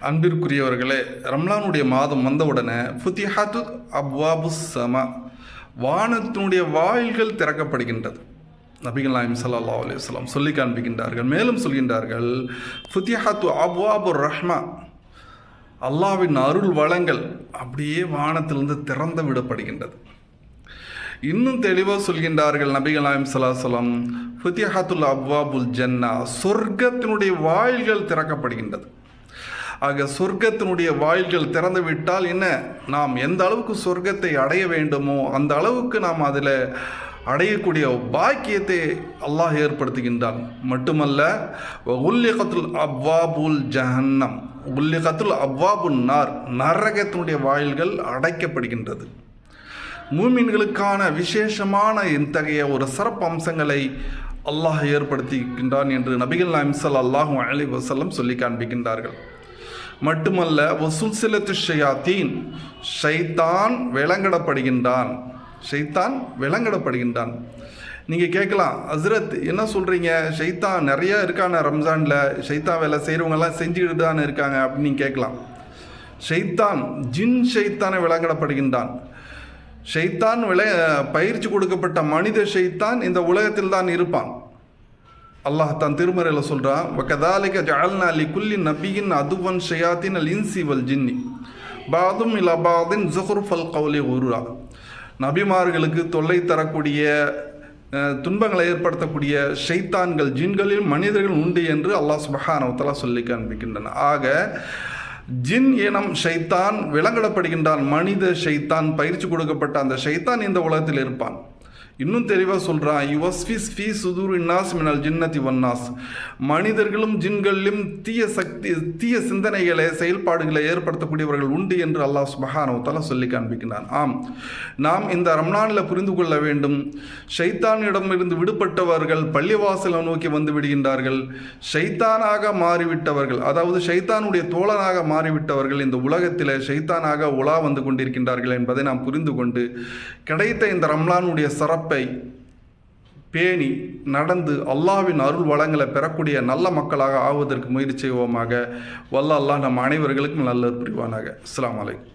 அன்பிற்குரியவர்களே, ரம்லானுடைய மாதம் வந்தவுடனே ஃபுத்திஹாத்து அப்வாபு சமா, வானத்தினுடைய வாயில்கள் திறக்கப்படுகின்றது. நபிகள் நாயகம் ஸல்லல்லாஹு அலைஹி வஸல்லம் சொல்லி காண்பிக்கின்றார்கள். மேலும் சொல்கின்றார்கள், ஃபுத்திஹாத்து அப்வாபு ரஹ்மா, அல்லாஹ்வின் அருள் வளங்கள் அப்படியே வானத்திலிருந்து திறந்து விடப்படுகின்றது. இன்னும் தெளிவாக சொல்கின்றார்கள் நபிகள் நாயகம் ஸல்லல்லாஹு அலைஹி வஸல்லம், ஃபுத்திஹாத்துல் அப்வாபுல் ஜன்னா, சொர்க்கத்தினுடைய வாயில்கள் திறக்கப்படுகின்றது. ஆக சொர்க்கத்தினுடைய வாயில்கள் திறந்து விட்டால் என்ன, நாம் எந்த அளவுக்கு சொர்க்கத்தை அடைய வேண்டுமோ அந்த அளவுக்கு நாம் அதில் அடையக்கூடிய பாக்கியத்தை அல்லாஹ் ஏற்படுத்துகின்றான். மட்டுமல்ல, உல்லிகத்துல் அப்வாபுல் ஜஹன்னம், உல்லிகத்துல் அப்வாபுல் நார், நரகத்தினுடைய வாயில்கள் அடைக்கப்படுகின்றது. மூமின்களுக்கான விசேஷமான இத்தகைய ஒரு சிறப்பு அம்சங்களை அல்லாஹ் ஏற்படுத்திக்கின்றான் என்று நபிகள் நாயகம் ஸல்லல்லாஹு அலைஹி வஸல்லம் சொல்லி காண்பிக்கின்றார்கள். மட்டுமல்ல, வசுல்சிலத்து ஷயாத்தீன், ஷைத்தான் விலங்கிடப்படுகின்றான். ஷைத்தான் விலங்கிடப்படுகின்றான். நீங்கள் கேட்கலாம், ஹஸ்ரத் என்ன சொல்கிறீங்க, ஷைத்தான் நிறையா இருக்கான, ரம்ஜானில் ஷைத்தான் வேலை செய்கிறவங்கெல்லாம் செஞ்சுக்கிட்டு தான் இருக்காங்க அப்படின்னு நீங்கள் கேட்கலாம். ஷைத்தான், ஜின் ஷைத்தானை விலங்கிடப்படுகின்றான். ஷைத்தான் பயிற்சி கொடுக்கப்பட்ட மனித ஷைத்தான் இந்த உலகத்தில் தான் இருப்பான். அல்லாஹ் தான் திருமறையில் சொல்கிறான், வகதாலிக ஜஅல்னா லிகுல்லி நபியின் அதுவன் ஷயாத்தின் அல் இன்சி வல் ஜின்னி பாதும் இலா பாதின் ஸுஹ்ருஃபல் கௌலி குருரா. நபிமார்களுக்கு தொல்லை தரக்கூடிய, துன்பங்களை ஏற்படுத்தக்கூடிய ஷைத்தான்கள் ஜின்களில் மனிதர்கள் உண்டு என்று அல்லாஹ் சுப்ஹானஹு வ தஆலா சொல்லி காண்பிக்கின்றன. ஆக ஜின் இனம் ஷைத்தான் விலங்கிடப்படுகின்றான். மனித ஷைத்தான், பயிற்சி கொடுக்கப்பட்ட அந்த ஷைத்தான் இந்த உலகத்தில் இருப்பான். இன்னும் தெளிவாக சொல்கிறான், யுவஸ்ஃபிஸ் ஃபீ சுதூரி நாஸ் மினல் ஜின்னதி வன்னாஸ், மனிதர்களும் ஜின்களிலும் தீய சிந்தனைகளை, செயல்பாடுகளை ஏற்படுத்தக்கூடியவர்கள் உண்டு என்று அல்லாஹ் சுப்ஹானஹு வ தஆலா சொல்லி காண்பிக்கிறான். ஆம், நாம் இந்த ரம்லானில் புரிந்து கொள்ள வேண்டும், ஷைத்தானிடமிருந்து விடுபட்டவர்கள் பள்ளிவாசலை நோக்கி வந்து விடுகின்றார்கள். ஷைத்தானாக மாறிவிட்டவர்கள், அதாவது ஷைத்தானுடைய தோழனாக மாறிவிட்டவர்கள் இந்த உலகத்தில் ஷைத்தானாக உலா வந்து கொண்டிருக்கின்றார்கள் என்பதை நாம் புரிந்து கொண்டு கிடைத்த இந்த ரம்லானுடைய சிறப்பை பேணி நடந்து அல்லாஹ்வின் அருள் வளங்களை பெறக்கூடிய நல்ல மக்களாக ஆவதற்கு முயற்சி செய்வோமாக. வல்ல அல்லாஹ் நம் அனைவர்களுக்கும் நல்ல புரிவானாக. அஸ்ஸலாமு அலைக்கும்.